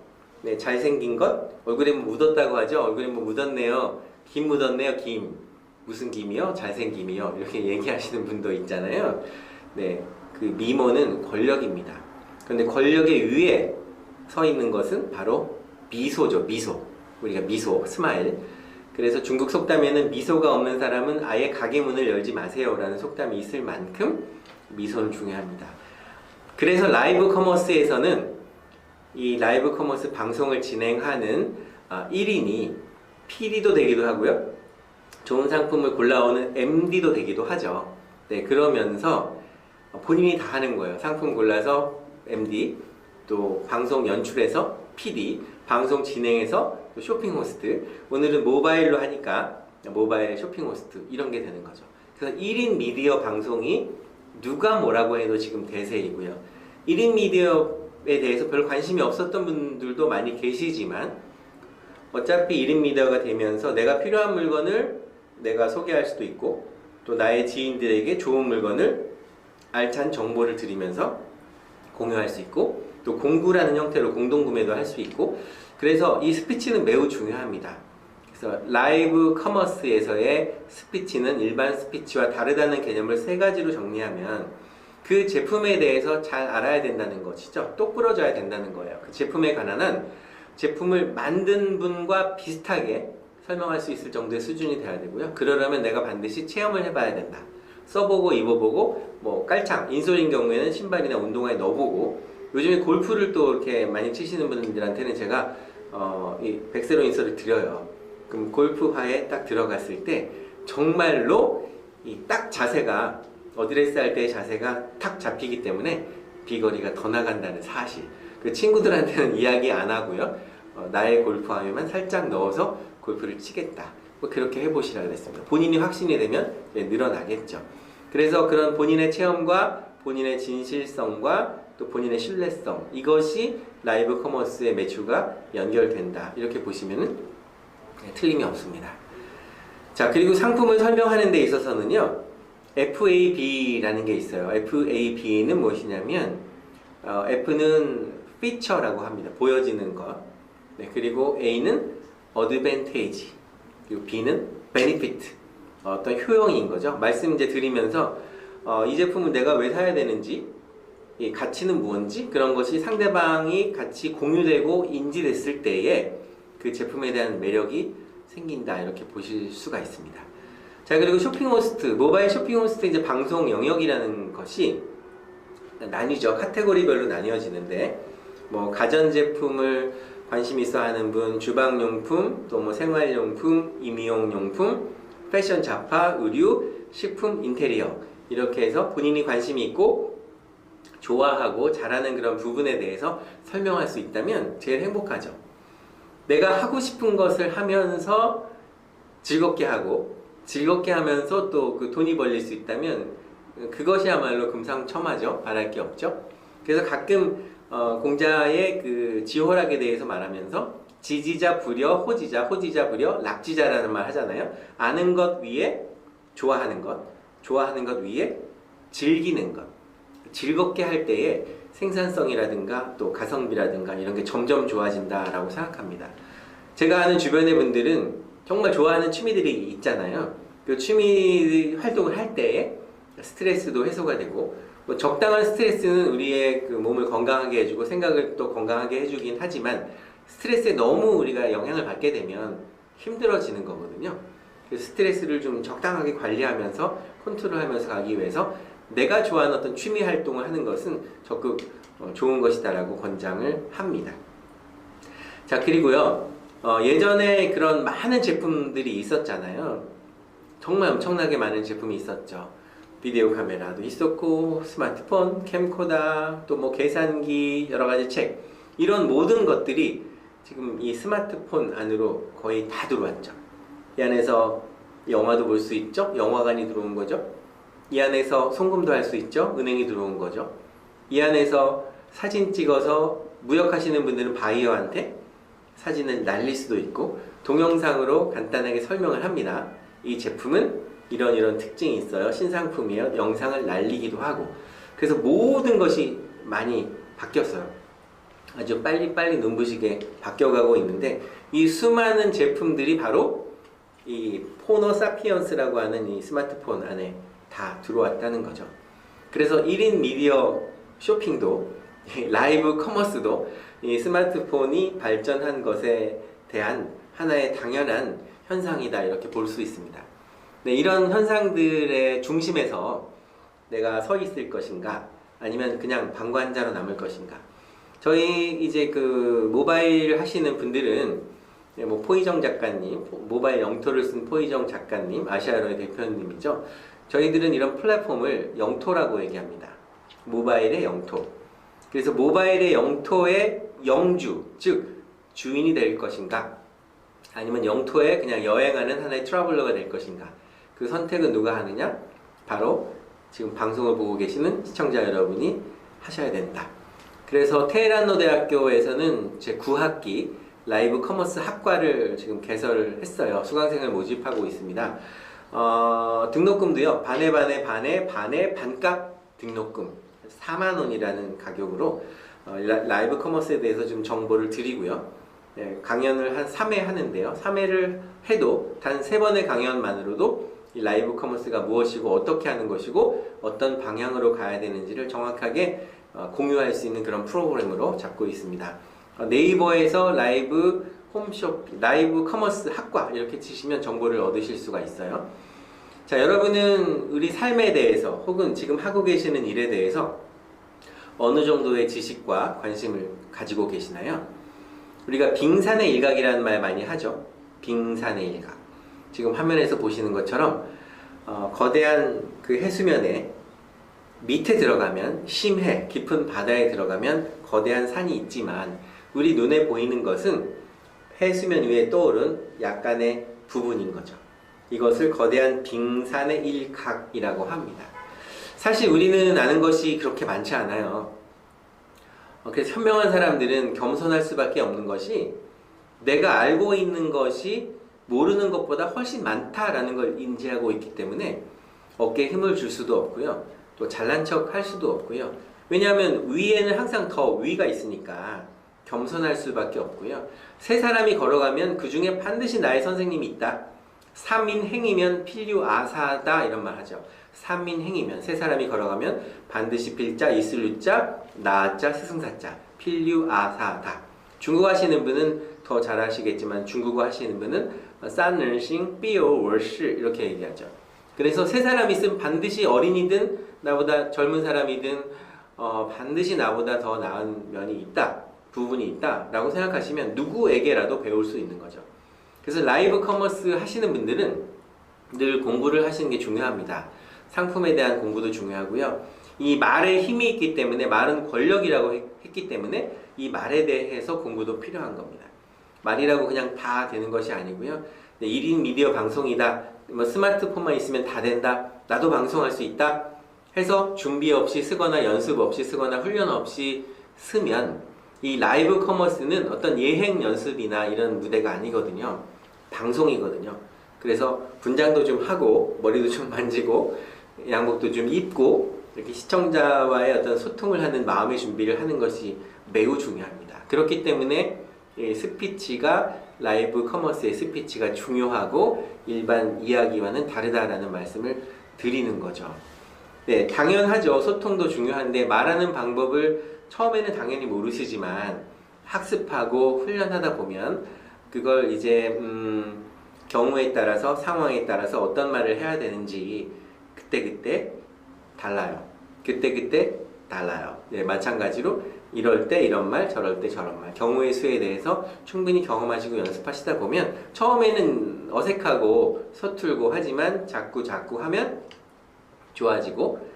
네, 잘생긴 것, 얼굴에 뭐 묻었다고 하죠. 얼굴에 뭐 묻었네요. 김 묻었네요. 김. 무슨 김이요? 잘생김이요. 이렇게 얘기하시는 분도 있잖아요. 네, 그 미모는 권력입니다. 그런데 권력의 위에 서 있는 것은 바로 미소죠. 미소. 우리가 미소, 스마일. 그래서 중국 속담에는 미소가 없는 사람은 아예 가게 문을 열지 마세요 라는 속담이 있을 만큼 미소는 중요합니다. 그래서 라이브 커머스에서는 이 라이브 커머스 방송을 진행하는 1인이 PD도 되기도 하고요. 좋은 상품을 골라오는 MD도 되기도 하죠. 네, 그러면서 본인이 다 하는 거예요. 상품 골라서 MD, 또 방송 연출해서 PD, 방송 진행해서 또 쇼핑 호스트, 오늘은 모바일로 하니까 모바일 쇼핑 호스트 이런 게 되는 거죠. 그래서 1인 미디어 방송이 누가 뭐라고 해도 지금 대세이고요. 1인 미디어에 대해서 별 관심이 없었던 분들도 많이 계시지만 어차피 1인 미디어가 되면서 내가 필요한 물건을 내가 소개할 수도 있고 또 나의 지인들에게 좋은 물건을 알찬 정보를 드리면서 공유할 수 있고 또 공구라는 형태로 공동구매도 할 수 있고 그래서 이 스피치는 매우 중요합니다. 그래서 라이브 커머스에서의 스피치는 일반 스피치와 다르다는 개념을 3가지로 정리하면 그 제품에 대해서 잘 알아야 된다는 것이죠. 똑부러져야 된다는 거예요. 그 제품에 관한 한 제품을 만든 분과 비슷하게 설명할 수 있을 정도의 수준이 돼야 되고요. 그러려면 내가 반드시 체험을 해봐야 된다. 써보고 입어보고 뭐 깔창, 인솔인 경우에는 신발이나 운동화에 넣어보고 요즘에 골프를 또 이렇게 많이 치시는 분들한테는 제가 이 백세로 인솔을 드려요. 그럼 골프화에 딱 들어갔을 때 정말로 이 딱 자세가 어드레스 할 때의 자세가 탁 잡히기 때문에 비거리가 더 나간다는 사실. 그 친구들한테는 이야기 안 하고요. 나의 골프화에만 살짝 넣어서 골프를 치겠다. 뭐 그렇게 해보시라 그랬습니다. 본인이 확신이 되면 늘어나겠죠. 그래서 그런 본인의 체험과 본인의 진실성과 또 본인의 신뢰성 이것이 라이브 커머스의 매출과 연결된다. 이렇게 보시면은 틀림이 없습니다. 자, 그리고 상품을 설명하는 데 있어서는요. FAB라는 게 있어요. FAB는 무엇이냐면 F는 피처라고 합니다. 보여지는 것. 네, 그리고 A는 어드밴테이지, 그리고 B는 베니피트, 어떤 효용인 거죠. 말씀 이제 드리면서 이 제품을 내가 왜 사야 되는지, 이 가치는 무엇인지 그런 것이 상대방이 같이 공유되고 인지됐을 때에 그 제품에 대한 매력이 생긴다 이렇게 보실 수가 있습니다. 자, 그리고 쇼핑 호스트, 모바일 쇼핑 호스트 이제 방송 영역이라는 것이 나뉘죠. 카테고리별로 나뉘어지는데 뭐 가전제품을 관심 있어 하는 분, 주방용품, 또 뭐 생활용품, 임의용용품, 패션 잡화, 의류, 식품, 인테리어 이렇게 해서 본인이 관심이 있고 좋아하고 잘하는 그런 부분에 대해서 설명할 수 있다면 제일 행복하죠. 내가 하고 싶은 것을 하면서 즐겁게 하고 즐겁게 하면서 또 그 돈이 벌릴 수 있다면 그것이야말로 금상첨화죠. 바랄 게 없죠. 그래서 가끔 공자의 그 지호락에 대해서 말하면서 지지자 부려, 호지자, 호지자 부려, 락지자라는 말 하잖아요. 아는 것 위에 좋아하는 것, 좋아하는 것 위에 즐기는 것. 즐겁게 할 때에 생산성이라든가 또 가성비라든가 이런 게 점점 좋아진다라고 생각합니다. 제가 아는 주변의 분들은 정말 좋아하는 취미들이 있잖아요. 그 취미 활동을 할 때에 스트레스도 해소가 되고 뭐 적당한 스트레스는 우리의 그 몸을 건강하게 해주고 생각을 또 건강하게 해주긴 하지만 스트레스에 너무 우리가 영향을 받게 되면 힘들어지는 거거든요. 그래서 스트레스를 좀 적당하게 관리하면서 컨트롤하면서 가기 위해서 내가 좋아하는 어떤 취미 활동을 하는 것은 적극 좋은 것이다라고 권장을 합니다. 자, 그리고요 예전에 그런 많은 제품들이 있었잖아요. 정말 엄청나게 많은 제품이 있었죠. 비디오 카메라도 있었고 스마트폰, 캠코더, 또 뭐 계산기, 여러 가지 책 이런 모든 것들이 지금 이 스마트폰 안으로 거의 다 들어왔죠. 이 안에서 영화도 볼 수 있죠. 영화관이 들어온 거죠. 이 안에서 송금도 할 수 있죠. 은행이 들어온 거죠. 이 안에서 사진 찍어서 무역하시는 분들은 바이어한테 사진을 날릴 수도 있고 동영상으로 간단하게 설명을 합니다. 이 제품은 이런 특징이 있어요. 신상품이에요. 영상을 날리기도 하고. 그래서 모든 것이 많이 바뀌었어요. 아주 빨리빨리 눈부시게 바뀌어가고 있는데 이 수많은 제품들이 바로 이 포너 사피언스라고 하는 이 스마트폰 안에 다 들어왔다는 거죠. 그래서 1인 미디어 쇼핑도 라이브 커머스도 이 스마트폰이 발전한 것에 대한 하나의 당연한 현상이다 이렇게 볼 수 있습니다. 네, 이런 현상들의 중심에서 내가 서 있을 것인가 아니면 그냥 방관자로 남을 것인가. 저희 이제 그 모바일 하시는 분들은 뭐 포이정 작가님, 모바일 영토를 쓴 포이정 작가님, 아시아로의 대표님이죠. 저희들은 이런 플랫폼을 영토라고 얘기합니다. 모바일의 영토. 그래서 모바일의 영토의 영주, 즉 주인이 될 것인가 아니면 영토에 그냥 여행하는 하나의 트래블러가 될 것인가. 그 선택은 누가 하느냐? 바로 지금 방송을 보고 계시는 시청자 여러분이 하셔야 된다. 그래서 테헤란노 대학교에서는 제 9학기 라이브 커머스 학과를 지금 개설을 했어요. 수강생을 모집하고 있습니다. 등록금도요. 반에 반값 등록금 4만 원이라는 가격으로 라이브 커머스에 대해서 좀 정보를 드리고요. 네, 강연을 한 3회 하는데요. 3회를 해도 단 3번의 강연만으로도 이 라이브 커머스가 무엇이고 어떻게 하는 것이고 어떤 방향으로 가야 되는지를 정확하게 공유할 수 있는 그런 프로그램으로 잡고 있습니다. 네이버에서 라이브 홈쇼핑, 라이브 커머스 학과 이렇게 치시면 정보를 얻으실 수가 있어요. 자, 여러분은 우리 삶에 대해서 혹은 지금 하고 계시는 일에 대해서 어느 정도의 지식과 관심을 가지고 계시나요? 우리가 빙산의 일각이라는 말 많이 하죠. 빙산의 일각. 지금 화면에서 보시는 것처럼 거대한 그 해수면에 밑에 들어가면 심해 깊은 바다에 들어가면 거대한 산이 있지만 우리 눈에 보이는 것은 해수면 위에 떠오른 약간의 부분인 거죠. 이것을 거대한 빙산의 일각이라고 합니다. 사실 우리는 아는 것이 그렇게 많지 않아요. 그래서 현명한 사람들은 겸손할 수밖에 없는 것이 내가 알고 있는 것이 모르는 것보다 훨씬 많다라는 걸 인지하고 있기 때문에 어깨에 힘을 줄 수도 없고요. 또 잘난 척 할 수도 없고요. 왜냐하면 위에는 항상 더 위가 있으니까 겸손할 수밖에 없고요. 세 사람이 걸어가면 그 중에 반드시 나의 선생님이 있다. 삼인행이면 필류아사다 이런 말 하죠. 삼인행이면 세 사람이 걸어가면 반드시 필자, 있을유자, 나자, 스승사자, 필류아사다. 중국어 하시는 분은 더 잘 아시겠지만 중국어 하시는 분은 싼르싱 삐오 월시 이렇게 얘기하죠. 그래서 세 사람이 있으면 반드시 어린이든 나보다 젊은 사람이든 반드시 나보다 더 나은 면이 있다, 부분이 있다 라고 생각하시면 누구에게라도 배울 수 있는 거죠. 그래서 라이브 커머스 하시는 분들은 늘 공부를 하시는 게 중요합니다. 상품에 대한 공부도 중요하고요. 이 말에 힘이 있기 때문에 말은 권력이라고 했기 때문에 이 말에 대해서 공부도 필요한 겁니다. 말이라고 그냥 다 되는 것이 아니고요. 1인 미디어 방송이다. 뭐 스마트폰만 있으면 다 된다. 나도 방송할 수 있다. 해서 준비 없이 쓰거나 연습 없이 쓰거나 훈련 없이 쓰면 이 라이브 커머스는 어떤 예행 연습이나 이런 무대가 아니거든요. 방송이거든요. 그래서 분장도 좀 하고 머리도 좀 만지고 양복도 좀 입고 이렇게 시청자와의 어떤 소통을 하는 마음의 준비를 하는 것이 매우 중요합니다. 그렇기 때문에 스피치가 라이브 커머스의 스피치가 중요하고 일반 이야기와는 다르다라는 말씀을 드리는 거죠. 네, 당연하죠. 소통도 중요한데 말하는 방법을 처음에는 당연히 모르시지만 학습하고 훈련하다 보면 그걸 이제 경우에 따라서 상황에 따라서 어떤 말을 해야 되는지 그때그때 달라요. 그때그때 달라요. 네, 마찬가지로 이럴 때 이런 말, 저럴 때 저런 말, 경우의 수에 대해서 충분히 경험하시고 연습하시다 보면 처음에는 어색하고 서툴고 하지만 자꾸 하면 좋아지고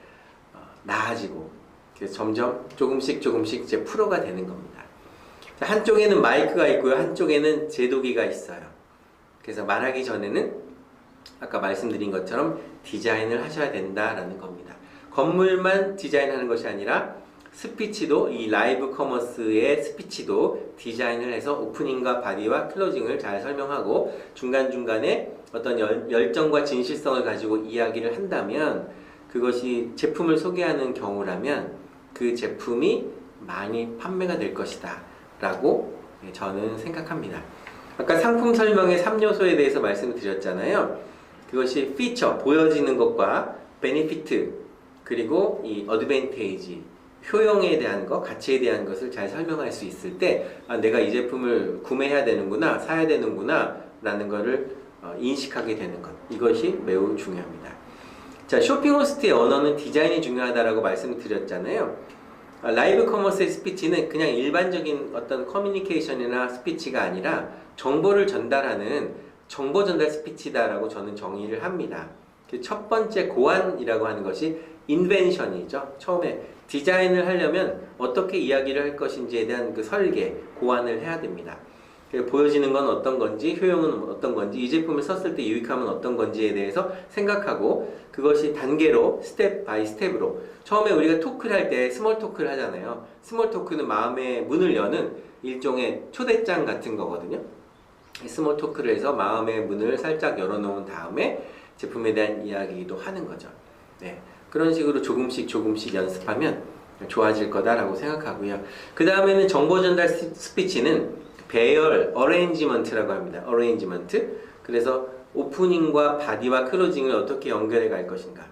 나아지고 그래서 점점 조금씩 이제 프로가 되는 겁니다. 한쪽에는 마이크가 있고요, 한쪽에는 제도기가 있어요. 그래서 말하기 전에는 아까 말씀드린 것처럼 디자인을 하셔야 된다라는 겁니다. 건물만 디자인하는 것이 아니라 스피치도, 이 라이브 커머스의 스피치도 디자인을 해서 오프닝과 바디와 클로징을 잘 설명하고 중간중간에 어떤 열정과 진실성을 가지고 이야기를 한다면, 그것이 제품을 소개하는 경우라면 그 제품이 많이 판매가 될 것이다 라고 저는 생각합니다. 아까 상품 설명의 3요소에 대해서 말씀을 드렸잖아요. 그것이 피처, 보여지는 것과 베니피트, 그리고 이 어드밴테이지, 효용에 대한 것, 가치에 대한 것을 잘 설명할 수 있을 때, 아, 내가 이 제품을 구매해야 되는구나, 사야 되는구나 라는 것을 인식하게 되는 것, 이것이 매우 중요합니다. 자, 쇼핑 호스트의 언어는 디자인이 중요하다라고 말씀을 드렸잖아요. 라이브 커머스의 스피치는 그냥 일반적인 어떤 커뮤니케이션이나 스피치가 아니라 정보를 전달하는 정보 전달 스피치다라고 저는 정의를 합니다. 첫 번째 고안이라고 하는 것이 인벤션이죠. 처음에 디자인을 하려면 어떻게 이야기를 할 것인지에 대한 그 설계, 고안을 해야 됩니다. 보여지는 건 어떤 건지, 효용은 어떤 건지, 이 제품을 썼을 때 유익함은 어떤 건지에 대해서 생각하고, 그것이 단계로 스텝 바이 스텝으로, 처음에 우리가 토크를 할 때 스몰 토크를 하잖아요. 스몰 토크는 마음의 문을 여는 일종의 초대장 같은 거거든요. 스몰 토크를 해서 마음의 문을 살짝 열어놓은 다음에 제품에 대한 이야기도 하는 거죠. 네. 그런 식으로 조금씩 연습하면 좋아질 거다라고 생각하고요. 그 다음에는 정보 전달 스피치는 배열, 어레인지먼트라고 합니다. 어레인지먼트. 그래서 오프닝과 바디와 클로징을 어떻게 연결해 갈 것인가.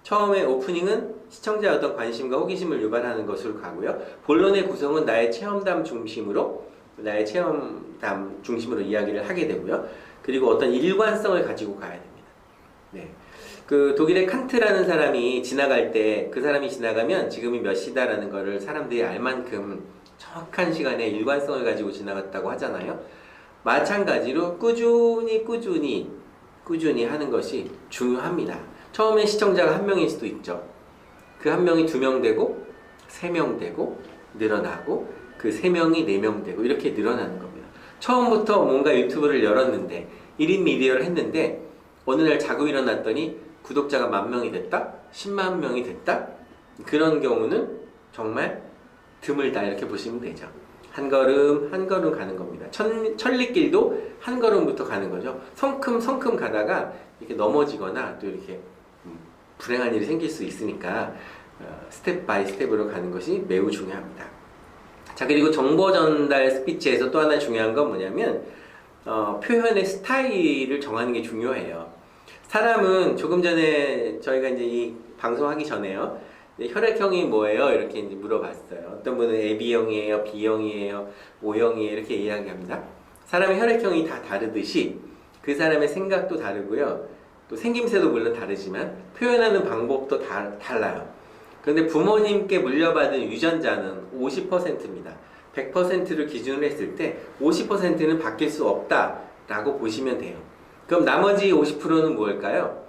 처음에 오프닝은 시청자의 어떤 관심과 호기심을 유발하는 것으로 가고요. 본론의 구성은 나의 체험담 중심으로 이야기를 하게 되고요. 그리고 어떤 일관성을 가지고 가야 됩니다. 네. 그 독일의 칸트라는 사람이 지나갈 때, 그 사람이 지나가면 지금이 몇 시다라는 거를 사람들이 알 만큼 정확한 시간에 일관성을 가지고 지나갔다고 하잖아요. 마찬가지로 꾸준히 하는 것이 중요합니다. 처음에 시청자가 한 명일 수도 있죠. 그 한 명이 2명 되고 3명 되고 늘어나고, 그 3명이 4명 되고 이렇게 늘어나는 겁니다. 처음부터 뭔가 유튜브를 열었는데 1인 미디어를 했는데 어느 날 자고 일어났더니 구독자가 10,000명이 됐다? 10만 명이 됐다? 그런 경우는 정말 드물다 이렇게 보시면 되죠. 한 걸음 한 걸음 가는 겁니다. 천리길도 한 걸음부터 가는 거죠. 성큼 가다가 이렇게 넘어지거나 또 이렇게 불행한 일이 생길 수 있으니까 스텝 바이 스텝으로 가는 것이 매우 중요합니다. 자, 그리고 정보 전달 스피치에서 또 하나 중요한 건 뭐냐면 표현의 스타일을 정하는 게 중요해요. 사람은 조금 전에 저희가 이제 이 방송하기 전에요. 혈액형이 뭐예요? 이렇게 이제 물어봤어요. 어떤 분은 AB형이에요, B형이에요, O형이에요 이렇게 이야기합니다. 사람의 혈액형이 다 다르듯이 그 사람의 생각도 다르고요. 또 생김새도 물론 다르지만 표현하는 방법도 달라요. 그런데 부모님께 물려받은 유전자는 50%입니다. 100%를 기준으로 했을 때 50%는 바뀔 수 없다라고 보시면 돼요. 그럼 나머지 50%는 무엇일까요?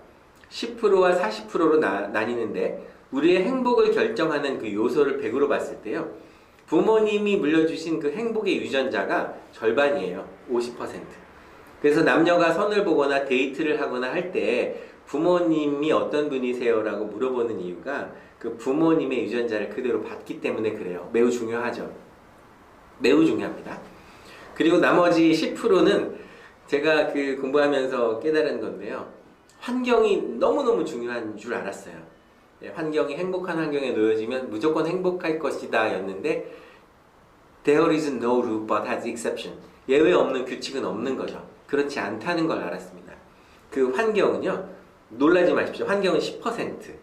10%와 40%로 나뉘는데, 우리의 행복을 결정하는 그 요소를 100으로 봤을 때요, 부모님이 물려주신 그 행복의 유전자가 절반이에요. 50%. 그래서 남녀가 선을 보거나 데이트를 하거나 할 때 부모님이 어떤 분이세요? 라고 물어보는 이유가 그 부모님의 유전자를 그대로 받기 때문에 그래요. 매우 중요하죠. 매우 중요합니다. 그리고 나머지 10%는 제가 그 공부하면서 깨달은 건데요. 환경이 너무너무 중요한 줄 알았어요. 환경이 행복한 환경에 놓여지면 무조건 행복할 것이다 였는데, There is no rule but has exception. 예외 없는 규칙은 없는 거죠. 그렇지 않다는 걸 알았습니다. 그 환경은요, 놀라지 마십시오. 환경은 10%.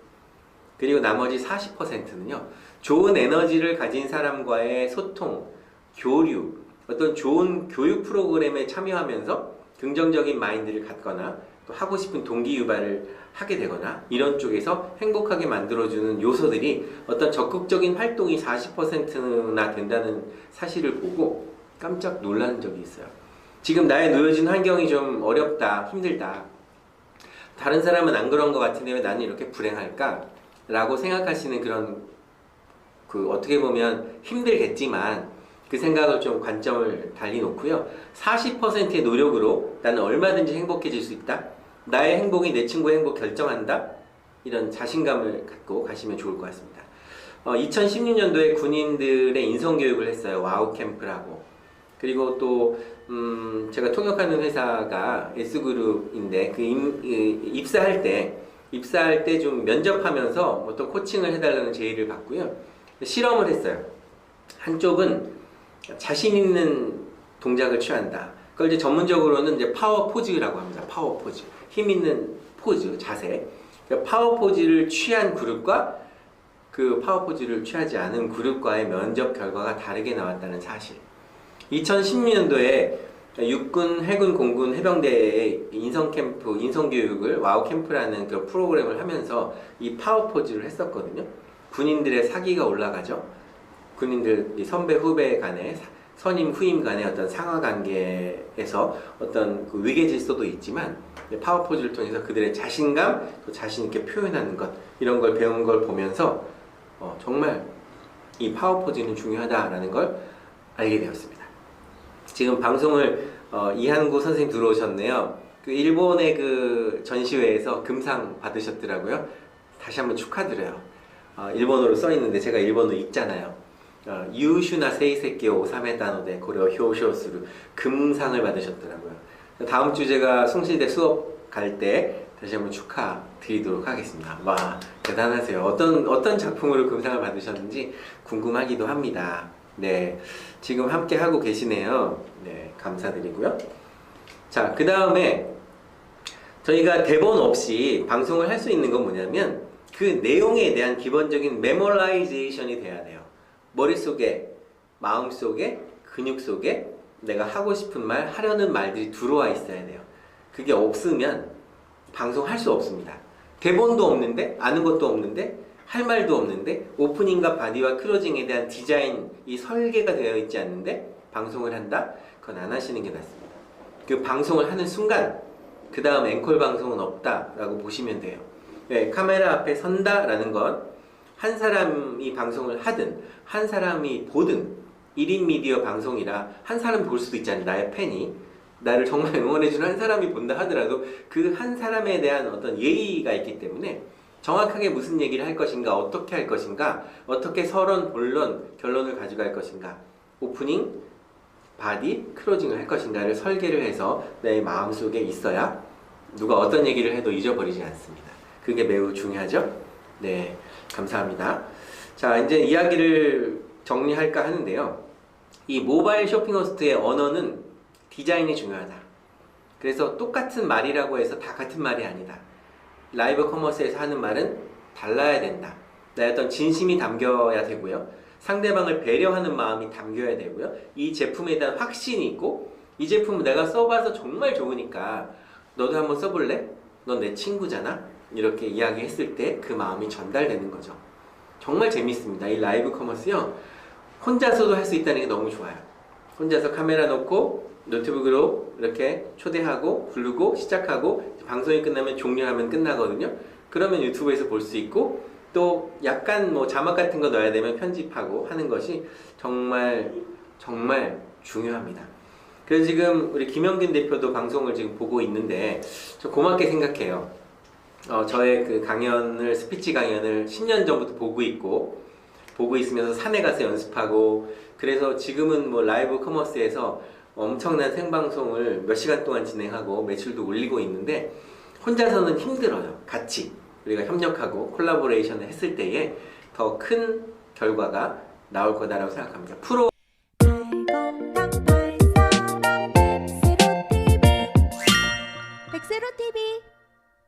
그리고 나머지 40%는요, 좋은 에너지를 가진 사람과의 소통, 교류, 어떤 좋은 교육 프로그램에 참여하면서 긍정적인 마인드를 갖거나 또 하고 싶은 동기 유발을 하게 되거나 이런 쪽에서 행복하게 만들어주는 요소들이 어떤 적극적인 활동이 40%나 된다는 사실을 보고 깜짝 놀란 적이 있어요. 지금 나의 놓여진 환경이 좀 어렵다, 힘들다. 다른 사람은 안 그런 것 같은데 왜 나는 이렇게 불행할까? 라고 생각하시는 그런, 어떻게 보면 힘들겠지만 그 생각을 좀 관점을 달리 놓고요. 40%의 노력으로 나는 얼마든지 행복해질 수 있다. 나의 행복이 내 친구의 행복 결정한다. 이런 자신감을 갖고 가시면 좋을 것 같습니다. 2016년도에 군인들의 인성교육을 했어요. 와우 캠프라고. 그리고 또 제가 통역하는 회사가 S그룹인데 입사할 때 좀 면접하면서 어떤 코칭을 해달라는 제의를 받고요. 실험을 했어요. 한쪽은 자신 있는 동작을 취한다. 그걸 이제 전문적으로는 이제 파워 포즈라고 합니다. 파워 포즈. 힘 있는 포즈, 자세. 파워 포즈를 취한 그룹과 그 파워 포즈를 취하지 않은 그룹과의 면접 결과가 다르게 나왔다는 사실. 2016년도에 육군, 해군, 공군, 해병대의 인성캠프, 인성교육을 와우 캠프라는 그 프로그램을 하면서 이 파워 포즈를 했었거든요. 군인들의 사기가 올라가죠. 군인들 선배 후배 간의 선임 후임 간의 어떤 상하 관계에서 어떤 그 위계 질서도 있지만 파워 포즈를 통해서 그들의 자신감, 또 자신 있게 표현하는 것 이런 걸 배운 걸 보면서 정말 이 파워 포즈는 중요하다라는 걸 알게 되었습니다. 지금 방송을 이한구 선생님 들어오셨네요. 그 일본의 그 전시회에서 금상 받으셨더라고요. 다시 한번 축하드려요. 일본어로 써 있는데 제가 일본어 읽잖아요. 유슈나 세이세키 오사메다노데 고려 효쇼스루 금상을 받으셨더라고요. 다음 주 제가 숭실대 수업 갈 때 다시 한번 축하드리도록 하겠습니다. 와, 대단하세요. 어떤 작품으로 금상을 받으셨는지 궁금하기도 합니다. 네, 지금 함께 하고 계시네요. 네, 감사드리고요. 자, 그 다음에 저희가 대본 없이 방송을 할 수 있는 건 뭐냐면 그 내용에 대한 기본적인 메모라이제이션이 돼야 돼요. 머릿속에, 마음속에, 근육 속에 내가 하고 싶은 말, 하려는 말들이 들어와 있어야 돼요. 그게 없으면 방송할 수 없습니다. 대본도 없는데, 아는 것도 없는데, 할 말도 없는데, 오프닝과 바디와 클로징에 대한 디자인이 설계가 되어 있지 않는데 방송을 한다? 그건 안 하시는 게 낫습니다. 그 방송을 하는 순간 그 다음 앵콜 방송은 없다라고 보시면 돼요. 네, 카메라 앞에 선다라는 건 한 사람이 방송을 하든 한 사람이 보든 1인 미디어 방송이라 한 사람 볼 수도 있잖아요. 나의 팬이 나를 정말 응원해주는 한 사람이 본다 하더라도 그 한 사람에 대한 어떤 예의가 있기 때문에 정확하게 무슨 얘기를 할 것인가, 어떻게 할 것인가, 어떻게 서론, 본론, 결론을 가져갈 것인가, 오프닝, 바디, 클로징을 할 것인가를 설계를 해서 내 마음속에 있어야 누가 어떤 얘기를 해도 잊어버리지 않습니다. 그게 매우 중요하죠? 네, 감사합니다. 자, 이제 이야기를 정리할까 하는데요. 이 모바일 쇼핑 호스트의 언어는 디자인이 중요하다. 그래서 똑같은 말이라고 해서 다 같은 말이 아니다. 라이브 커머스에서 하는 말은 달라야 된다. 나의 어떤 진심이 담겨야 되고요. 상대방을 배려하는 마음이 담겨야 되고요. 이 제품에 대한 확신이 있고 이 제품은 내가 써봐서 정말 좋으니까 너도 한번 써볼래? 넌 내 친구잖아? 이렇게 이야기했을 때 그 마음이 전달되는 거죠. 정말 재밌습니다. 이 라이브 커머스요. 혼자서도 할 수 있다는 게 너무 좋아요. 혼자서 카메라 놓고 노트북으로 이렇게 초대하고 부르고 시작하고 방송이 끝나면 종료하면 끝나거든요. 그러면 유튜브에서 볼 수 있고 또 약간 뭐 자막 같은 거 넣어야 되면 편집하고 하는 것이 정말 중요합니다. 그래서 지금 우리 김영균 대표도 방송을 지금 보고 있는데 저 고맙게 생각해요. 저의 그 강연을 스피치 강연을 10년 전부터 보고 있으면서 산에 가서 연습하고 그래서 지금은 뭐 라이브 커머스에서 엄청난 생방송을 몇 시간 동안 진행하고 매출도 올리고 있는데 혼자서는 힘들어요. 같이 우리가 협력하고 콜라보레이션을 했을 때에 더 큰 결과가 나올 거다라고 생각합니다. 프로 백세로 TV